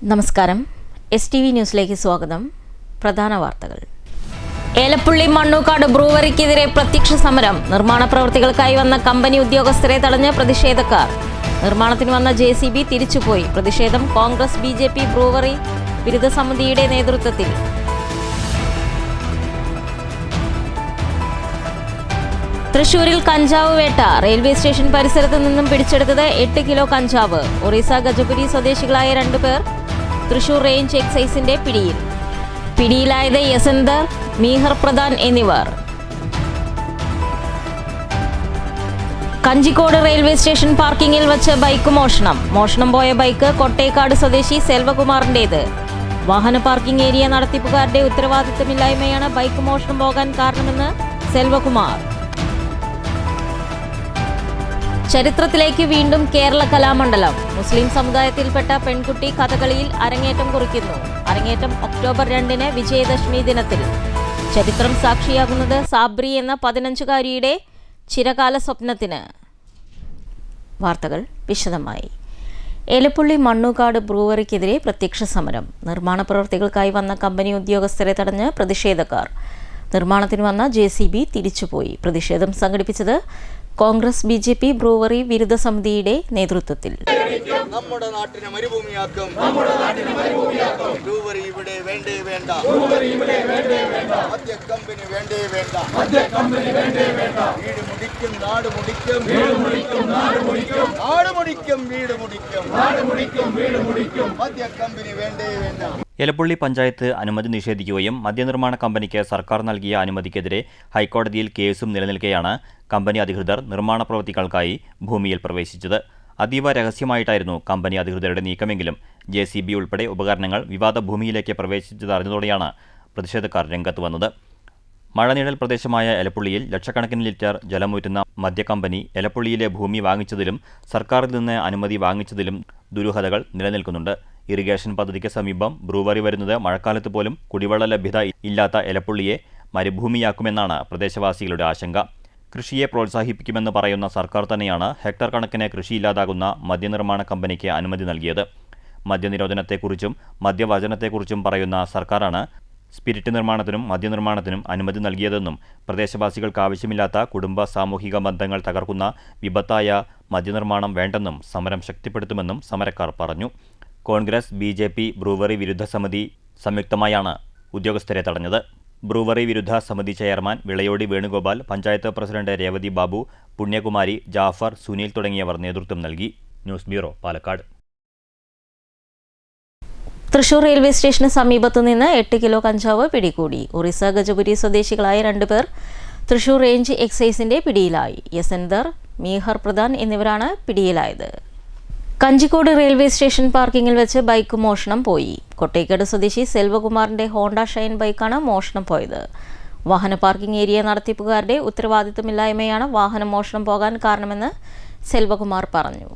നമസ്കാരം. STV ന്യൂസിലേക്ക് സ്വാഗതം. പ്രധാന വാർത്തകൾ. ഏലപ്പുള്ളി മണ്ണൂക്കാട് ബ്രൂവറിക്കെതിരെ പ്രത്യക്ഷ സമരം. നിർമ്മാണ പ്രവൃത്തികൾക്കായി വന്ന കമ്പനി ഉദ്യോഗസ്ഥരെ തടഞ്ഞ് പ്രതിഷേധക്കാർ. നിർമ്മാണത്തിന് വന്ന JCB തിരിച്ചുപോയി. പ്രതിഷേധം കോൺഗ്രസ് BJP ബ്രൂവറി വിരുദ്ധ സമിതിയുടെ നേതൃത്വത്തിൽ. തൃശൂരിൽ കഞ്ചാവ് വേട്ട. റെയിൽവേ സ്റ്റേഷൻ പരിസരത്ത് നിന്നും പിടിച്ചെടുത്തത് 8 കിലോ കഞ്ചാവ്. ഒറീസ ഗജപുരി സ്വദേശികളായ 2 പേർ തൃശൂർ റേഞ്ച് എക്സൈസിന്റെ പിടിയിൽ. പിടിയിലായത് യസന്തർ, മീഹർ പ്രധാൻ എന്നിവർ. കഞ്ചിക്കോട് റെയിൽവേ സ്റ്റേഷൻ പാർക്കിങ്ങിൽ വച്ച് ബൈക്ക് മോഷണം. മോഷണം പോയ ബൈക്ക് കൊട്ടേക്കാട് സ്വദേശി സെൽവകുമാറിന്റേത്. വാഹന പാർക്കിംഗ് ഏരിയ നടത്തിപ്പുകാരുടെ ഉത്തരവാദിത്തമില്ലായ്മയാണ് ബൈക്ക് മോഷണം പോകാൻ കാരണമെന്ന് സെൽവകുമാർ. ചരിത്രത്തിലേക്ക് വീണ്ടും കേരള കലാമണ്ഡലം. മുസ്ലിം സമുദായത്തിൽപ്പെട്ട പെൺകുട്ടി കഥകളിയിൽ അരങ്ങേറ്റം കുറിക്കുന്നു. അരങ്ങേറ്റം ഒക്ടോബർ 2 വിജയദശമി ദിനത്തിൽ. ചരിത്രം സാക്ഷിയാകുന്നത് സാബ്രി എന്ന 15-കാരിയുടെ ചിരകാല സ്വപ്നത്തിന്. വാർത്തകൾ വിശദമായി. ഏലപ്പുള്ളി മണ്ണൂക്കാട് ബ്രൂവറിക്കെതിരെ പ്രത്യക്ഷ സമരം. നിർമ്മാണ പ്രവൃത്തികൾക്കായി വന്ന കമ്പനി ഉദ്യോഗസ്ഥരെ തടഞ്ഞ് പ്രതിഷേധക്കാർ. നിർമ്മാണത്തിന് വന്ന JCB തിരിച്ചുപോയി. പ്രതിഷേധം സംഘടിപ്പിച്ചത് കോൺഗ്രസ് BJP ബ്രൂവറി വിരുദ്ധ സമിതിയുടെ നേതൃത്വത്തിൽ. നമ്മുടെ നാട്ടിനെ മരുഭൂമിയാക്കും. ബ്രൂവറി ഇവിടെ വേണ്ടേ വേണ്ട. മദ്യ കമ്പനി വേണ്ടേ വേണ്ട. വീട് മുടിക്കും നാട് മുടിക്കും. നാട് മുടിക്കും വീട് മുടിക്കും. മദ്യ കമ്പനി വേണ്ടേ വേണ്ട. ഏലപ്പുള്ളി പഞ്ചായത്ത് അനുമതി നിഷേധിക്കുകയും മദ്യനിർമ്മാണ കമ്പനിക്ക് സർക്കാർ നൽകിയ അനുമതിക്കെതിരെ ഹൈക്കോടതിയിൽ കേസും നിലനിൽക്കെയാണ് കമ്പനി അധികൃതർ നിർമ്മാണ പ്രവൃത്തികൾക്കായി ഭൂമിയിൽ പ്രവേശിച്ചത്. അതീവ രഹസ്യമായിട്ടായിരുന്നു കമ്പനി അധികൃതരുടെ നീക്കമെങ്കിലും JCB ഉൾപ്പെടെ ഉപകരണങ്ങൾ വിവാദ ഭൂമിയിലേക്ക് പ്രവേശിച്ചതറിഞ്ഞതോടെയാണ് പ്രതിഷേധക്കാർ രംഗത്ത് വന്നത്. മഴനിഴൽ പ്രദേശമായ ഏലപ്പുള്ളിയിൽ ലക്ഷക്കണക്കിന് ലിറ്റർ ജലമൂറ്റുന്ന മദ്യക്കമ്പനി ഏലപ്പുള്ളിയിലെ ഭൂമി വാങ്ങിച്ചതിലും സർക്കാരിൽ നിന്ന് അനുമതി വാങ്ങിച്ചതിലും ദുരൂഹതകൾ നിലനിൽക്കുന്നുണ്ട്. ഇറിഗേഷൻ പദ്ധതിക്ക് സമീപം ബ്രൂവറി വരുന്നത് മഴക്കാലത്ത് പോലും കുടിവെള്ള ലഭ്യത ഇല്ലാത്ത ഏലപ്പുള്ളിയെ മരുഭൂമിയാക്കുമെന്നാണ് പ്രദേശവാസികളുടെ ആശങ്ക. കൃഷിയെ പ്രോത്സാഹിപ്പിക്കുമെന്ന് പറയുന്ന സർക്കാർ തന്നെയാണ് ഹെക്ടർ കണക്കിന് കൃഷിയില്ലാതാകുന്ന മദ്യനിർമ്മാണ കമ്പനിക്ക് അനുമതി നൽകിയത്. മദ്യനിരോധനത്തെക്കുറിച്ചും മദ്യവചനത്തെക്കുറിച്ചും പറയുന്ന സർക്കാരാണ് സ്പിരിറ്റ് നിർമ്മാണത്തിനും മദ്യനിർമ്മാണത്തിനും അനുമതി നൽകിയതെന്നും പ്രദേശവാസികൾക്ക് ആവശ്യമില്ലാത്ത കുടുംബ സാമൂഹിക ബന്ധങ്ങൾ തകർക്കുന്ന വിപത്തായ മദ്യനിർമ്മാണം വേണ്ടെന്നും സമരം ശക്തിപ്പെടുത്തുമെന്നും സമരക്കാർ പറഞ്ഞു. കോൺഗ്രസ് BJP ബ്രൂവറി വിരുദ്ധ സമിതി സംയുക്തമായാണ് ഉദ്യോഗസ്ഥരെ തടഞ്ഞത്. ബ്രൂവറി വിരുദ്ധ സമിതി ചെയർമാൻ വിളയോടി വേണുഗോപാൽ, പഞ്ചായത്ത് പ്രസിഡന്റ് രേവതി ബാബു, പുണ്യകുമാരി, ജാഫർ, സുനിൽ തുടങ്ങിയവർ നേതൃത്വം നൽകി. News bureau, Palakkad. Thrissur railway സ്റ്റേഷന് സമീപത്തു നിന്ന് 8 കിലോ കഞ്ചാവ് പിടികൂടി. ഒറീസ ഗജപുരി സ്വദേശികളായ 2 പേർ തൃശൂർ റേഞ്ച് എക്സൈസിന്റെ പിടിയിലായി. യസന്തർ, മീഹർ പ്രധാൻ എന്നിവരാണ് പിടിയിലായത്. കഞ്ചിക്കോട് റെയിൽവേ സ്റ്റേഷൻ പാർക്കിങ്ങിൽ വെച്ച് ബൈക്ക് മോഷണം പോയി. കൊട്ടേക്കാട് സ്വദേശി സെൽവകുമാറിന്റെ ഹോണ്ട ഷൈൻ ബൈക്കാണ് മോഷണം പോയത്. വാഹന പാർക്കിംഗ് ഏരിയ നടത്തിപ്പുകാരുടെ ഉത്തരവാദിത്തമില്ലായ്മയാണ് വാഹനം മോഷണം പോകാൻ കാരണമെന്ന് സെൽവകുമാർ പറഞ്ഞു.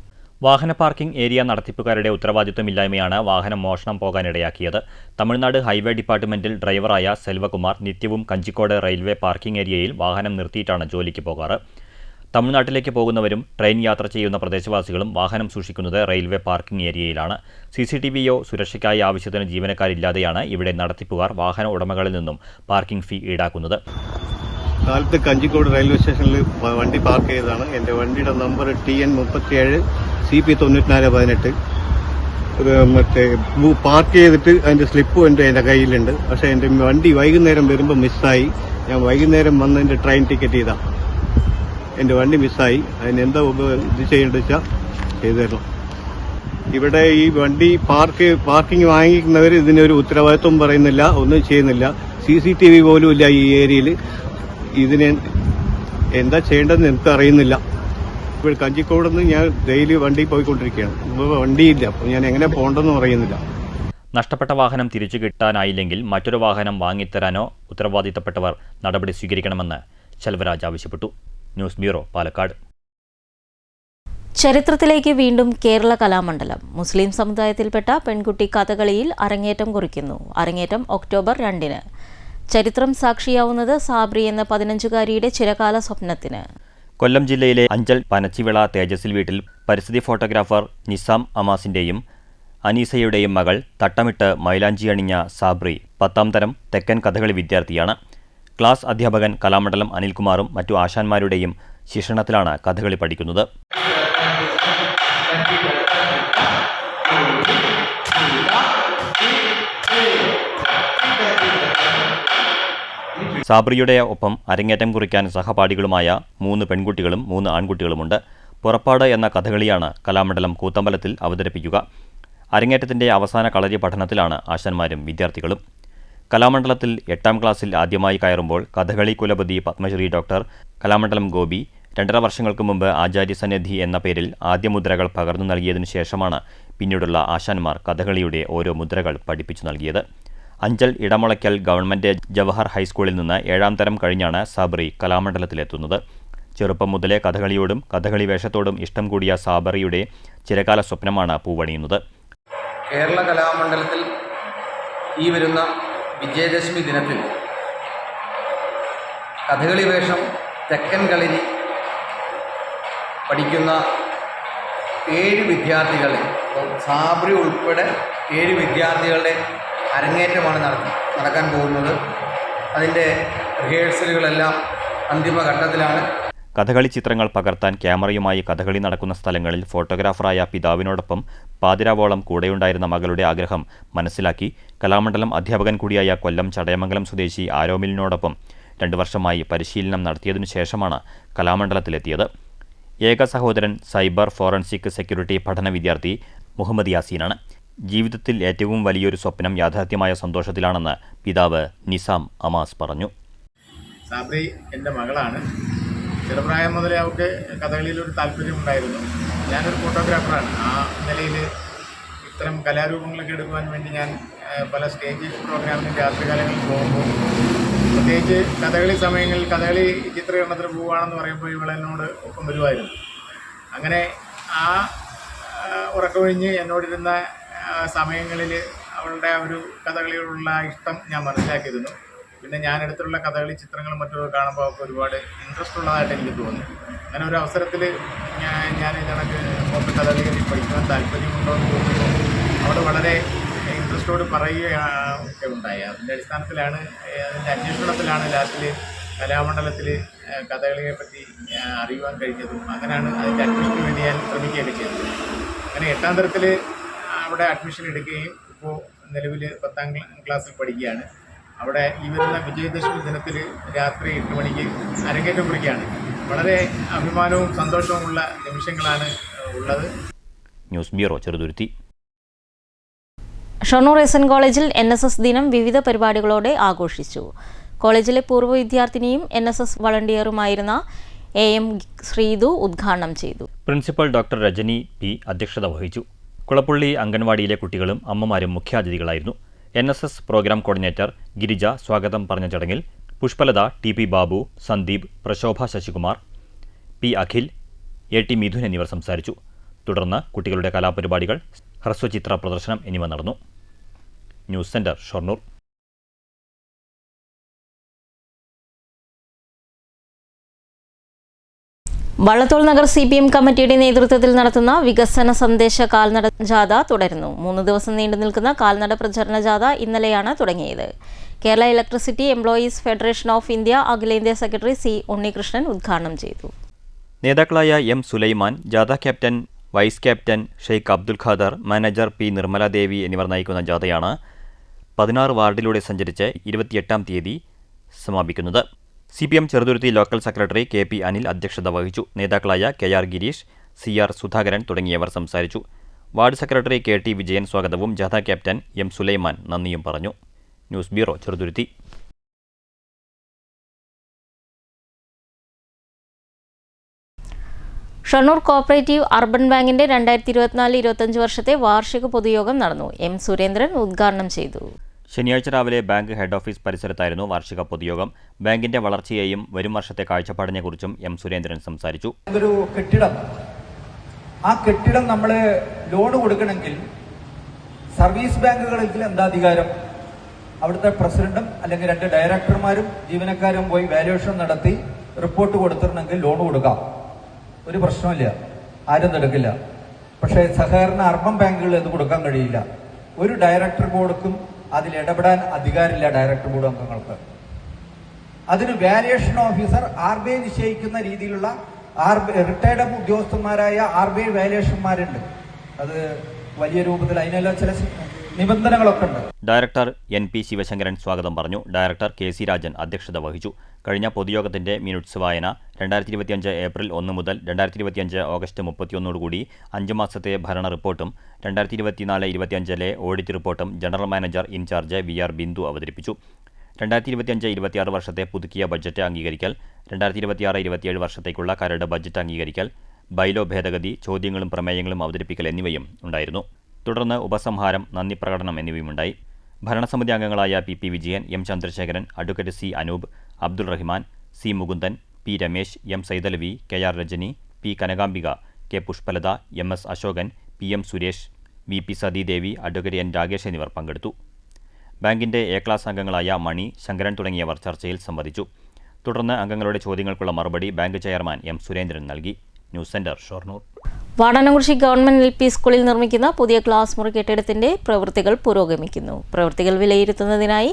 വാഹന പാർക്കിംഗ് ഏരിയ നടത്തിപ്പുകാരുടെ ഉത്തരവാദിത്തമില്ലായ്മയാണ് വാഹനം മോഷണം പോകാനിടയാക്കിയത്. തമിഴ്നാട് ഹൈവേ ഡിപ്പാർട്ട്മെന്റിൽ ഡ്രൈവറായ സെൽവകുമാർ നിത്യവും കഞ്ചിക്കോട് റെയിൽവേ പാർക്കിംഗ് ഏരിയയിൽ വാഹനം നിർത്തിയിട്ടാണ് ജോലിക്ക് പോകാറ്. തമിഴ്നാട്ടിലേക്ക് പോകുന്നവരും ട്രെയിൻ യാത്ര ചെയ്യുന്ന പ്രദേശവാസികളും വാഹനം സൂക്ഷിക്കുന്നത് റെയിൽവേ പാർക്കിംഗ് ഏരിയയിലാണ്. CCTVയോ സുരക്ഷയ്ക്കായി ആവശ്യത്തിന് ജീവനക്കാരില്ലാതെയാണ് ഇവിടെ നടത്തിപ്പുകാർ വാഹന ഉടമകളിൽ നിന്നും പാർക്കിംഗ് ഫീ ഈടാക്കുന്നത്. കാലത്ത് കഞ്ചിക്കോട് റെയിൽവേ സ്റ്റേഷനിൽ വണ്ടി പാർക്ക് ചെയ്തതാണ്. എൻ്റെ വണ്ടിയുടെ നമ്പർ TN 37 CP 9418. മറ്റേ പാർക്ക് ചെയ്തിട്ട് അതിൻ്റെ സ്ലിപ്പും എൻ്റെ കയ്യിലുണ്ട്. പക്ഷേ എൻ്റെ വണ്ടി വൈകുന്നേരം വരുമ്പോൾ മിസ്സായി. ഞാൻ വൈകുന്നേരം വന്ന് എൻ്റെ ട്രെയിൻ ടിക്കറ്റ് ചെയ്താൽ എൻ്റെ വണ്ടി മിസ്സായി. അതിനെന്താ ഇത് ചെയ്യേണ്ടത് വെച്ചാൽ ചെയ്തു തരണം. ഇവിടെ ഈ വണ്ടി പാർക്കിംഗ് വാങ്ങിക്കുന്നവർ ഇതിനൊരു ഉത്തരവാദിത്വം പറയുന്നില്ല, ഒന്നും ചെയ്യുന്നില്ല. CCTV പോലും ഇല്ല ഈ ഏരിയയിൽ. ഇതിന് എന്താ ചെയ്യേണ്ടതെന്ന് എനിക്ക് അറിയുന്നില്ല. ഇപ്പോൾ കഞ്ചിക്കോട് നിന്ന് ഞാൻ ഡെയിലി വണ്ടി പോയിക്കൊണ്ടിരിക്കുകയാണ്. ഇപ്പോൾ വണ്ടിയില്ല, അപ്പോൾ ഞാൻ എങ്ങനെ പോകേണ്ടെന്നും അറിയുന്നില്ല. നഷ്ടപ്പെട്ട വാഹനം തിരിച്ചു കിട്ടാനായില്ലെങ്കിൽ മറ്റൊരു വാഹനം വാങ്ങിത്തരാനോ ഉത്തരവാദിത്തപ്പെട്ടവർ നടപടി സ്വീകരിക്കണമെന്ന് ശെൽവരാജ് ആവശ്യപ്പെട്ടു. News bureau, Palakkad. ചരിത്രത്തിലേക്ക് വീണ്ടും കേരള കലാമണ്ഡലം. മുസ്ലിം സമുദായത്തിൽപ്പെട്ട പെൺകുട്ടി കഥകളിയിൽ അരങ്ങേറ്റം കുറിക്കുന്നു. അരങ്ങേറ്റം ഒക്ടോബർ 2. ചരിത്രം സാക്ഷിയാവുന്നത് സാബ്രി എന്ന 15-കാരിയുടെ ചിരകാല സ്വപ്നത്തിന്. കൊല്ലം ജില്ലയിലെ അഞ്ചൽ പനച്ചിവിള തേജസിൽ വീട്ടിൽ പരിസ്ഥിതി ഫോട്ടോഗ്രാഫർ നിസാം അമാസിന്റെയും അനീസയുടെയും മകൾ തട്ടമിട്ട് മൈലാഞ്ചി അണിഞ്ഞ സാബ്രി 10ാം തരം തെക്കൻ കഥകളി വിദ്യാർത്ഥിയാണ്. ക്ലാസ് അധ്യാപകൻ കലാമണ്ഡലം അനിൽകുമാറും മറ്റു ആശാന്മാരുടെയും ശിക്ഷണത്തിലാണ് കഥകളി പഠിക്കുന്നത്. സാബ്രിയുടെ ഒപ്പം അരങ്ങേറ്റം കുറിക്കാൻ സഹപാഠികളുമായ 3 പെൺകുട്ടികളും 3 ആൺകുട്ടികളുമുണ്ട്. പുറപ്പാട് എന്ന കഥകളിയാണ് കലാമണ്ഡലം കൂത്തമ്പലത്തിൽ അവതരിപ്പിക്കുക. അരങ്ങേറ്റത്തിന്റെ അവസാന കളരി പഠനത്തിലാണ് ആശാന്മാരും വിദ്യാർത്ഥികളും. കലാമണ്ഡലത്തിൽ 8ാം ക്ലാസ്സിൽ ആദ്യമായി കയറുമ്പോൾ കഥകളി കുലപതി പത്മശ്രീ ഡോക്ടർ കലാമണ്ഡലം ഗോപി 2.5 വർഷങ്ങൾക്ക് മുമ്പ് ആചാര്യസന്നിധി എന്ന പേരിൽ ആദ്യ മുദ്രകൾ പകർന്നു നൽകിയതിനു ശേഷമാണ് പിന്നീടുള്ള ആശാന്മാർ കഥകളിയുടെ ഓരോ മുദ്രകൾ പഠിപ്പിച്ചു നൽകിയത്. അഞ്ചൽ ഇടമുളയ്ക്കൽ ഗവൺമെന്റ് ജവഹർ ഹൈസ്കൂളിൽ നിന്ന് 7ാം തരം കഴിഞ്ഞാണ് സാബറി കലാമണ്ഡലത്തിലെത്തുന്നത്. ചെറുപ്പം മുതലേ കഥകളിയോടും കഥകളി വേഷത്തോടും ഇഷ്ടം കൂടിയ സാബറിയുടെ ചിരകാല സ്വപ്നമാണ് പൂവണിയുന്നത്. കേരള കലാമണ്ഡലത്തിൽ ഈ വരുന്ന വിജയദശമി ദിനത്തിൽ കഥകളി വേഷം തെക്കൻ കളരി പഠിക്കുന്ന 7 വിദ്യാർത്ഥികളെ, സാബ്രി ഉൾപ്പെടെ 7 വിദ്യാർത്ഥികളുടെ അരങ്ങേറ്റമാണ് നടക്കാൻ പോകുന്നത്. അതിൻ്റെ റിഹേഴ്സലുകളെല്ലാം അന്തിമഘട്ടത്തിലാണ്. കഥകളി ചിത്രങ്ങൾ പകർത്താൻ ക്യാമറയുമായി കഥകളി നടക്കുന്ന സ്ഥലങ്ങളിൽ ഫോട്ടോഗ്രാഫറായ പിതാവിനോടൊപ്പം പാതിരാവോളം കൂടെയുണ്ടായിരുന്ന മകളുടെ ആഗ്രഹം മനസ്സിലാക്കി കലാമണ്ഡലം അധ്യാപകൻ കൂടിയായ കൊല്ലം ചടയമംഗലം സ്വദേശി ആരോമിലിനോടൊപ്പം 2 വർഷമായി പരിശീലനം നടത്തിയതിനു ശേഷമാണ് കലാമണ്ഡലത്തിലെത്തിയത്. ഏക സഹോദരൻ സൈബർ ഫോറൻസിക് സെക്യൂരിറ്റി പഠന വിദ്യാർത്ഥി മുഹമ്മദ് യാസീനാണ്. ജീവിതത്തിൽ ഏറ്റവും വലിയൊരു സ്വപ്നം യാഥാർത്ഥ്യമായ സന്തോഷത്തിലാണെന്ന് പിതാവ് നിസാം അമാസ് പറഞ്ഞു. സാബ്രി എൻ്റെ മകളാണ്. ചെറുപ്രായം മുതലേ അവൾക്ക് കഥകളിയിലൊരു താല്പര്യമുണ്ടായിരുന്നു. ഞാനൊരു ഫോട്ടോഗ്രാഫറാണ്. ആ നിലയിൽ ഇത്തരം കലാരൂപങ്ങളൊക്കെ എടുക്കുവാൻ വേണ്ടി ഞാൻ പല സ്റ്റേജ് പ്രോഗ്രാമിനും രാത്രികാലങ്ങളിൽ പോകുമ്പോൾ, പ്രത്യേകിച്ച് കഥകളി സമയങ്ങളിൽ കഥകളി ചിത്രീകരണത്തിന് പോവുകയാണെന്ന് പറയുമ്പോൾ ഇവളെന്നോട് ഒപ്പം വരുമായിരുന്നു. അങ്ങനെ ആ ഉറക്കമൊഴിഞ്ഞ് എന്നോടിരുന്ന സമയങ്ങളിൽ അവളുടെ ഒരു കഥകളിയോടുള്ള ഇഷ്ടം ഞാൻ മനസ്സിലാക്കിയിരുന്നു. പിന്നെ ഞാനെടുത്തുള്ള കഥകളി ചിത്രങ്ങളും മറ്റൊക്കെ കാണുമ്പോൾ അവർക്ക് ഒരുപാട് ഇൻട്രസ്റ്റ് ഉള്ളതായിട്ട് എനിക്ക് തോന്നി. അങ്ങനെ ഒരു അവസരത്തിൽ ഞാൻ ഇതിനൊക്കെ ഫോട്ടോ കഥകളി പഠിക്കുവാൻ താല്പര്യമുണ്ടോ എന്ന് ചോദിക്കുമ്പോൾ അവൾ വളരെ ഇൻട്രസ്റ്റോട് പറയുകയൊക്കെ ഉണ്ടായി. അതിൻ്റെ അടിസ്ഥാനത്തിലാണ്, അതിൻ്റെ അന്വേഷണത്തിലാണ് ലാസ്റ്റിൽ കലാമണ്ഡലത്തിൽ കഥകളിയെ പറ്റി അറിയുവാൻ കഴിഞ്ഞതും. അങ്ങനെയാണ് അതിൻ്റെ അഡ്മിഷന് വേണ്ടി ഞാൻ ശ്രമിക്കുകയൊക്കെ ചെയ്തത്. അങ്ങനെ 8ാം തരത്തിൽ അവിടെ അഡ്മിഷൻ എടുക്കുകയും ഇപ്പോൾ നിലവിൽ 10ാം ക്ലാസ്സിൽ പഠിക്കുകയാണ്. അവിടെ ഈ വരുന്ന വിജയദശമി ദിനത്തിൽ രാത്രി 8 മണിക്ക് അരങ്ങേറ്റം കുറിക്കുകയാണ്. വളരെ അഭിമാനവും സന്തോഷവുമുള്ള നിമിഷങ്ങളാണ് ഉള്ളത്. News bureau, Cheruthuruthy. Shoranur S N. കോളേജിൽ NSS ദിനം വിവിധ പരിപാടികളോടെ ആഘോഷിച്ചു. കോളേജിലെ പൂർവ്വ വിദ്യാർത്ഥിനിയും NSS വളണ്ടിയറുമായിരുന്ന AM ശ്രീതു ഉദ്ഘാടനം ചെയ്തു. പ്രിൻസിപ്പൽ ഡോക്ടർ രജനി പി അധ്യക്ഷത വഹിച്ചു. കുളപ്പുള്ളി അംഗൻവാടിയിലെ കുട്ടികളും അമ്മമാരും മുഖ്യാതിഥികളായിരുന്നു. NSS പ്രോഗ്രാം കോർഡിനേറ്റർ ഗിരിജ സ്വാഗതം പറഞ്ഞ ചടങ്ങിൽ Pushpalatha, TP Babu, Sandeep, Prashobha Sasikumar, P Akhil, AT Mithun എന്നിവർ സംസാരിച്ചു. തുടർന്ന് കുട്ടികളുടെ കലാപരിപാടികൾ, ഹ്രസ്വചിത്ര പ്രദർശനം എന്നിവ നടന്നു. News centre, Shoranur. Vallathol Nagar CPM കമ്മിറ്റിയുടെ നേതൃത്വത്തിൽ നടത്തുന്ന വികസന സന്ദേശ കാൽനട ജാഥ തുടരുന്നു. 3 ദിവസം നീണ്ടു നിൽക്കുന്ന കാൽനട പ്രചരണ ജാഥ ഇന്നലെയാണ് തുടങ്ങിയത്. Kerala electricity employees federation of India അഖിലേന്ത്യാ സെക്രട്ടറി C ഉണ്ണികൃഷ്ണൻ ഉദ്ഘാടനം ചെയ്തു. നേതാക്കളായ M സുലൈമാൻ, ജാഥ captain vice captain Sheikh Abdul Khader, manager P Nirmaladevi എന്നിവർ നയിക്കുന്ന ജാഥയാണ് 16 വാർഡിലൂടെ സഞ്ചരിച്ച് 28ാം തീയതി സമാപിക്കുന്നത്. CPM Cheruthuruthy local secretary KP Anil അധ്യക്ഷത വഹിച്ചു. നേതാക്കളായ KR ഗിരീഷ്, CR സുധാകരൻ തുടങ്ങിയവർ സംസാരിച്ചു. വാർഡ് സെക്രട്ടറി KT വിജയൻ സ്വാഗതവും ജാഥ ക്യാപ്റ്റൻ M സുലൈമാൻ നന്ദിയും പറഞ്ഞു. News bureau, Cheruthuruthy. Shoranur cooperative urban ബാങ്കിന്റെ 2024-25 വർഷത്തെ വാർഷിക പൊതുയോഗം നടന്നു. M സുരേന്ദ്രൻ ഉദ്ഘാടനം ചെയ്തു. ശനിയാഴ്ച രാവിലെ ബാങ്ക് ഹെഡ് ഓഫീസ് പരിസരത്തായിരുന്നു വാർഷിക പൊതുയോഗം. ബാങ്കിന്റെ വളർച്ചയെയും വരും വർഷത്തെ കാഴ്ചപ്പാടിനെക്കുറിച്ചും M സുരേന്ദ്രൻ സംസാരിച്ചു. ഒരു കെട്ടിടം, ആ കെട്ടിടം നമ്മൾ ലോൺ കൊടുക്കണമെങ്കിൽ സർവീസ് ബാങ്കുകളിൽ എന്താ അധികാരം? അവിടുത്തെ പ്രസിഡന്റും അല്ലെങ്കിൽ 2 ഡയറക്ടർമാരും ജീവനക്കാരും പോയി വാല്യുവേഷൻ നടത്തി റിപ്പോർട്ട് കൊടുത്തിട്ടുണ്ടെങ്കിൽ ലോൺ കൊടുക്കാം, ഒരു പ്രശ്നമില്ല, ആരും തടുക്കില്ല. പക്ഷേ സഹകരണ അർബൻ ബാങ്കുകളിൽ അത് കൊടുക്കാൻ കഴിയില്ല. ഒരു ഡയറക്ടർ ബോർഡുക്കും അതിൽ ഇടപെടാൻ അധികാരമില്ല ഡയറക്ടർ ബോർഡ് അംഗങ്ങൾക്ക്. അതിന് വാല്യുവേഷൻ ഓഫീസർ RBI നിശ്ചയിക്കുന്ന രീതിയിലുള്ള റിട്ടയർഡ് ഉദ്യോഗസ്ഥന്മാരായ RBI വാല്യുവേഷന്മാരുണ്ട്. അത് വലിയ രൂപത്തിൽ അതിനെല്ലാം ചില നിബന്ധനകളൊക്കെ ഉണ്ട്. ഡയറക്ടർ NP ശിവശങ്കരൻ സ്വാഗതം പറഞ്ഞു. ഡയറക്ടർ KC രാജൻ അധ്യക്ഷത വഹിച്ചു. കഴിഞ്ഞ പൊതുയോഗത്തിന്റെ മിനിറ്റ്സ് വായന 2025 ഏപ്രിൽ 1 മുതൽ 2025 ഓഗസ്റ്റ് 31 5 മാസത്തെ ഭരണ റിപ്പോർട്ടും 2024-25 ഓഡിറ്റ് റിപ്പോർട്ടും general manager in charge VR Bindu അവതരിപ്പിച്ചു. 2025-26 വർഷത്തെ പുതുക്കിയ ബജറ്റ് അംഗീകരിക്കൽ, 2026-27 വർഷത്തേക്കുള്ള കരട് ബജറ്റ് അംഗീകരിക്കൽ, ബൈലോ ഭേദഗതി, ചോദ്യങ്ങളും പ്രമേയങ്ങളും അവതരിപ്പിക്കൽ എന്നിവയും ഉണ്ടായിരുന്നു. തുടർന്ന് ഉപസംഹാരം, നന്ദി പ്രകടനം എന്നിവയുമുണ്ടായി. ഭരണസമിതി അംഗങ്ങളായ PP Vijayan, M Chandrasekharan, advocate C Anoop, Abdul Rahman, C Mukundan, P Ramesh, M Saithalavi, KR Rajani, P Kanakambika, K Pushpalatha, MS Ashokan, PM Suresh, VP Sathidevi, advocate N Rakesh എന്നിവർ പങ്കെടുത്തു. ബാങ്കിന്റെ A ക്ലാസ് അംഗങ്ങളായ മണി, ശങ്കരൻ തുടങ്ങിയവർ ചർച്ചയിൽ സംബന്ധിച്ചു. തുടർന്ന് അംഗങ്ങളുടെ ചോദ്യങ്ങൾക്കുള്ള മറുപടി ബാങ്ക് ചെയർമാൻ M സുരേന്ദ്രൻ നൽകി. News centre, Shoranur. Vadanamkurissi government LP സ്കൂളിൽ നിർമ്മിക്കുന്ന പുതിയ ക്ലാസ് മുറി കെട്ടിടത്തിന്റെ പ്രവൃത്തികൾ പുരോഗമിക്കുന്നു. പ്രവൃത്തികൾ വിലയിരുത്തുന്നതിനായി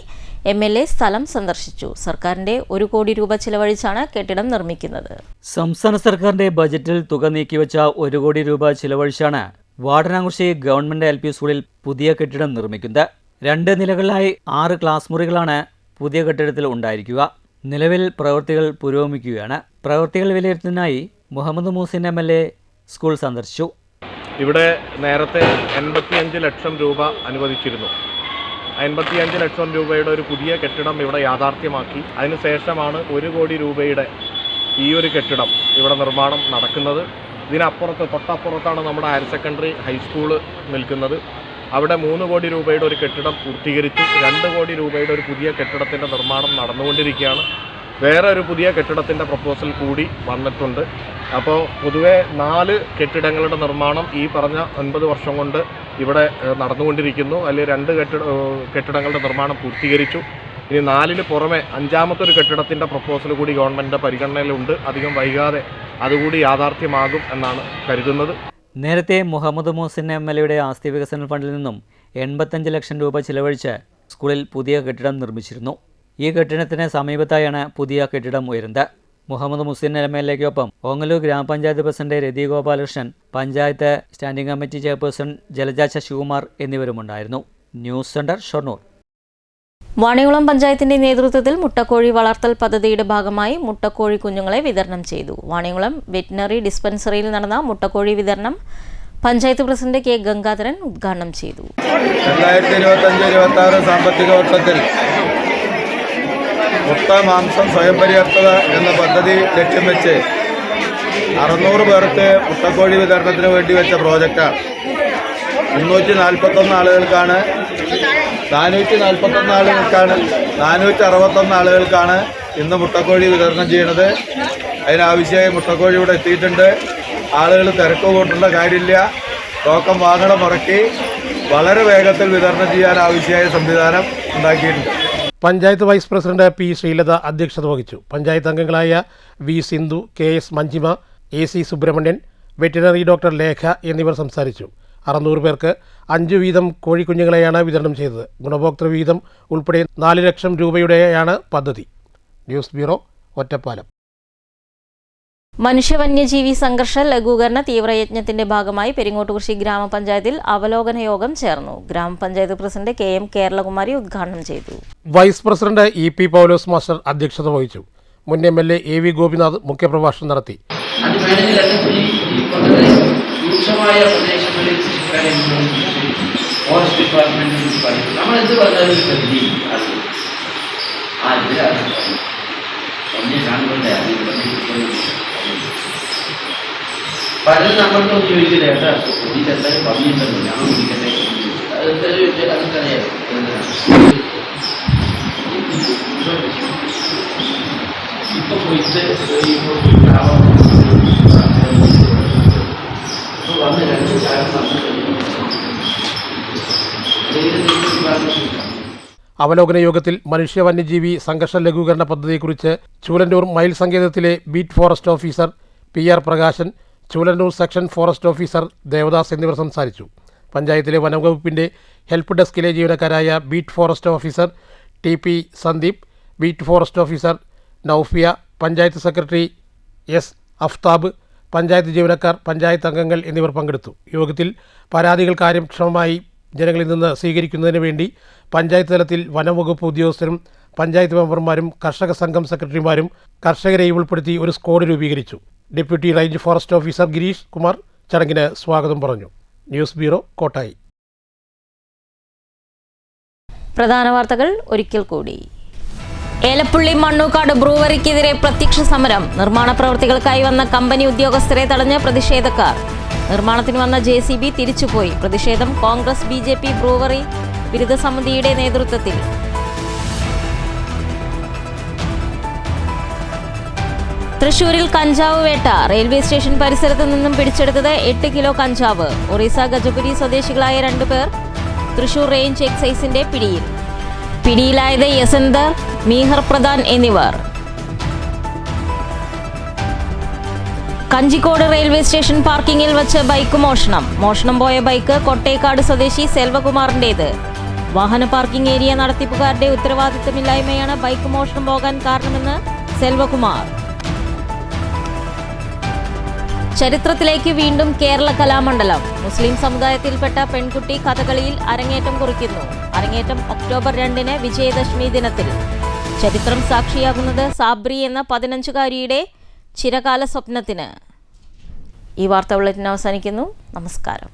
MLA സ്ഥലം സന്ദർശിച്ചു. സർക്കാരിന്റെ 1 കോടി രൂപ ചിലവഴിച്ചാണ് കെട്ടിടം നിർമ്മിക്കുന്നത്. സംസ്ഥാന സർക്കാരിന്റെ ബജറ്റിൽ തുക നീക്കിവെച്ച 1 കോടി രൂപ ചിലവഴിച്ചാണ് വാടാനംകുറിശി ഗവൺമെന്റ് LP സ്കൂളിൽ പുതിയ കെട്ടിടം നിർമ്മിക്കുന്നത്. 2 നിലകളിലായി 6 ക്ലാസ് മുറികളാണ് പുതിയ കെട്ടിടത്തിൽ ഉണ്ടായിരിക്കുക. നിലവിൽ പ്രവൃത്തികൾ പുരോഗമിക്കുകയാണ്. പ്രവൃത്തികൾ വിലയിരുത്തുന്നതിനായി മുഹമ്മദ് മൂസിൻ MLA സ്കൂൾ സന്ദർശിച്ചു. ഇവിടെ നേരത്തെ 85 ലക്ഷം രൂപ അനുവദിച്ചിരുന്നു. 85 ലക്ഷം രൂപയുടെ ഒരു പുതിയ കെട്ടിടം ഇവിടെ യാഥാർത്ഥ്യമാക്കി. അതിനുശേഷമാണ് 1 കോടി രൂപയുടെ ഈ ഒരു കെട്ടിടം ഇവിടെ നിർമ്മാണം നടക്കുന്നത്. ഇതിനപ്പുറത്ത് തൊട്ടപ്പുറത്താണ് നമ്മുടെ ഹയർ സെക്കൻഡറി ഹൈസ്കൂള് നിൽക്കുന്നത്. അവിടെ 3 കോടി രൂപയുടെ ഒരു കെട്ടിടം പൂർത്തീകരിച്ചു. 2 കോടി രൂപയുടെ ഒരു പുതിയ കെട്ടിടത്തിൻ്റെ നിർമ്മാണം നടന്നുകൊണ്ടിരിക്കുകയാണ്. വേറെ ഒരു പുതിയ കെട്ടിടത്തിൻ്റെ പ്രപ്പോസൽ കൂടി വന്നിട്ടുണ്ട്. അപ്പോൾ പൊതുവെ 4 കെട്ടിടങ്ങളുടെ നിർമ്മാണം ഈ പറഞ്ഞ 9 വർഷം കൊണ്ട് ഇവിടെ നടന്നുകൊണ്ടിരിക്കുന്നു. അതിൽ 2 കെട്ടിടങ്ങളുടെ നിർമ്മാണം പൂർത്തീകരിച്ചു. ഇനി 4-ന് പുറമെ 5-മത്തെ ഒരു കെട്ടിടത്തിൻ്റെ പ്രപ്പോസൽ കൂടി ഗവൺമെൻറ്റിൻ്റെ പരിഗണനയിലുണ്ട്. അധികം വൈകാതെ അതുകൂടി യാഥാർത്ഥ്യമാകും എന്നാണ് കരുതുന്നത്. നേരത്തെ മുഹമ്മദ് മൂസിൻ MLAയുടെ ആസ്തി വികസന ഫണ്ടിൽ നിന്നും 85 ലക്ഷം രൂപ ചിലവഴിച്ച് സ്കൂളിൽ പുതിയ കെട്ടിടം നിർമ്മിച്ചിരുന്നു. ഈ കെട്ടിടത്തിന് സമീപത്തായാണ് പുതിയ കെട്ടിടം ഉയരുന്നത്. മുഹമ്മദ് മുസ്ലിം MLAയ്ക്കൊപ്പം ഓങ്ങല്ലൂർ ഗ്രാമപഞ്ചായത്ത് president Rathi Gopalakrishnan, panchayat standing committee chairperson Jalaja Sasikumar എന്നിവരുമുണ്ടായിരുന്നു. News centre, Shoranur. വാണിയകുളം പഞ്ചായത്തിന്റെ നേതൃത്വത്തിൽ മുട്ടക്കോഴി വളർത്തൽ പദ്ധതിയുടെ ഭാഗമായി മുട്ടക്കോഴി കുഞ്ഞുങ്ങളെ വിതരണം ചെയ്തു. വാണിയകുളം വെറ്റിനറി ഡിസ്പെൻസറിയിൽ നടന്ന മുട്ടക്കോഴി വിതരണം പഞ്ചായത്ത് പ്രസിഡന്റ് K ഗംഗാധരൻ ഉദ്ഘാടനം ചെയ്തു. 2025-26 സാമ്പത്തിക വർഷത്തിൽ മുട്ട മാംസം സ്വയം പര്യാപ്തത എന്ന പദ്ധതി ലക്ഷ്യം വെച്ച് 600 പേർക്ക് മുട്ടക്കോഴി വിതരണത്തിന് വേണ്ടി വെച്ച പ്രോജക്റ്റാണ്. 341 ആളുകൾക്കാണ് 461 ആളുകൾക്കാണ് ഇന്ന് മുട്ടക്കോഴി വിതരണം ചെയ്യുന്നത്. അതിനാവശ്യമായ മുട്ടക്കോഴി ഇവിടെ എത്തിയിട്ടുണ്ട്. ആളുകൾ തിരക്ക് കൂട്ടേണ്ട കാര്യമില്ല. ടോക്കൺ വാങ്ങണ മുറക്കി വളരെ വേഗത്തിൽ വിതരണം ചെയ്യാൻ ആവശ്യമായ സംവിധാനം ഉണ്ടാക്കിയിട്ടുണ്ട്. Panchayat vice president P Sreelatha അധ്യക്ഷത വഹിച്ചു. പഞ്ചായത്ത് അംഗങ്ങളായ V Sindhu, KS Manjima, AC Subramanian, veterinary doctor Lekha എന്നിവർ സംസാരിച്ചു. 600 പേർക്ക് 5 വീതം കോഴിക്കുഞ്ഞുങ്ങളെയാണ് വിതരണം ചെയ്തത്. ഗുണഭോക്തൃ വീതം ഉൾപ്പെടെ 4 ലക്ഷം രൂപയുടെയാണ് പദ്ധതി. News bureau, Ottapalam. മനുഷ്യ വന്യജീവി സംഘർഷ ലഘൂകരണ തീവ്രയജ്ഞത്തിന്റെ ഭാഗമായി പെരിങ്ങോട്ടുകുറിശി ഗ്രാമപഞ്ചായത്തിൽ അവലോകന യോഗം ചേർന്നു. ഗ്രാമപഞ്ചായത്ത് പ്രസിഡന്റ് KM കേരളകുമാരി ഉദ്ഘാടനം ചെയ്തു. വൈസ് പ്രസിഡന്റ് EP പൗലോസ് മാസ്റ്റർ അധ്യക്ഷത വഹിച്ചു. മുൻ MLA AV ഗോപിനാഥ് മുഖ്യപ്രഭാഷണം നടത്തി. പലരും നമ്മൾക്ക് ചോദിക്കില്ല കേട്ടോ, ഈ ചെറുതായി പറഞ്ഞിട്ടുണ്ടല്ലോ ഞാൻ വിളിക്കട്ടെ, അതൊക്കറിയാം. ഇപ്പൊ പോയിട്ട് വന്ന് 2 കാരണം അവലോകന യോഗത്തിൽ മനുഷ്യ വന്യജീവി സംഘർഷ ലഘൂകരണ പദ്ധതിയെക്കുറിച്ച് ചൂലന്നൂർ മയിൽ സങ്കേതത്തിലെ beat forest officer PR Prakashan, Chulannur section forest officer Devadas എന്നിവർ സംസാരിച്ചു. പഞ്ചായത്തിലെ വനംവകുപ്പിൻ്റെ ഹെൽപ്പ് ഡെസ്കിലെ ജീവനക്കാരായ beat forest officer TP Sandeep, beat forest officer Naufiya, panchayat secretary S Aftab, panchayat ജീവനക്കാർ, പഞ്ചായത്ത് അംഗങ്ങൾ എന്നിവർ പങ്കെടുത്തു. യോഗത്തിൽ പരാതികൾ കാര്യക്ഷമമായി ജനങ്ങളിൽ നിന്ന് സ്വീകരിക്കുന്നതിന് വേണ്ടി പഞ്ചായത്ത് തലത്തിൽ വനംവകുപ്പ് ഉദ്യോഗസ്ഥരും പഞ്ചായത്ത് മെമ്പർമാരും കർഷക സംഘം സെക്രട്ടറിമാരും കർഷകരെയും ഉൾപ്പെടുത്തി ഒരു സ്ക്വാഡ് രൂപീകരിച്ചു. Deputy range forest officer Girish Kumar ചടങ്ങിന് സ്വാഗതം പറഞ്ഞു. News bureau, Kottayi. പ്രധാന വാർത്തകൾ ഒരിക്കൽ കൂടി. ഏലപ്പുള്ളി മണ്ണൂക്കാട് ബ്രൂവറിക്കെതിരെ പ്രത്യക്ഷ സമരം. നിർമ്മാണ പ്രവൃത്തികൾക്കായി വന്ന കമ്പനി ഉദ്യോഗസ്ഥരെ തടഞ്ഞ് പ്രതിഷേധക്കാർ. നിർമ്മാണത്തിന് വന്ന JCB തിരിച്ചുപോയി. പ്രതിഷേധം കോൺഗ്രസ് BJP ബ്രൂവറി വിരുദ്ധ സമിതിയുടെ നേതൃത്വത്തിൽ. തൃശൂരിൽ കഞ്ചാവ് വേട്ട. റെയിൽവേ സ്റ്റേഷൻ പരിസരത്ത് നിന്നും പിടിച്ചെടുത്തത് 8 കിലോ കഞ്ചാവ്. ഒറീസ ഗജപുരി സ്വദേശികളായ 2 പേർ തൃശൂർ റേഞ്ച് എക്സൈസിന്റെ പിടിയിൽ. പിടിയിലായത് യസന്തർ, മീഹർ പ്രധാൻ എന്നിവർ. കഞ്ചിക്കോട് റെയിൽവേ സ്റ്റേഷൻ പാർക്കിങ്ങിൽ വച്ച് ബൈക്ക് മോഷണം. മോഷണം പോയ ബൈക്ക് കൊട്ടേക്കാട് സ്വദേശി സെൽവകുമാറിന്റേത്. വാഹന പാർക്കിംഗ് ഏരിയ നടത്തിപ്പുകാരുടെ ഉത്തരവാദിത്തമില്ലായ്മയാണ് ബൈക്ക് മോഷണം പോകാൻ കാരണമെന്ന് സെൽവകുമാർ. ചരിത്രത്തിലേക്ക് വീണ്ടും കേരള കലാമണ്ഡലം. മുസ്ലിം സമുദായത്തിൽപ്പെട്ട പെൺകുട്ടി കഥകളിയിൽ അരങ്ങേറ്റം കുറിക്കുന്നു. അരങ്ങേറ്റം ഒക്ടോബർ 2 വിജയദശമി ദിനത്തിൽ. ചരിത്രം സാക്ഷിയാകുന്നത് സാബ്രി എന്ന 15-കാരിയുടെ ചിരകാല സ്വപ്നത്തിന്. ഈ വാർത്താ ബുള്ളറ്റിൻ അവസാനിക്കുന്നു. നമസ്കാരം.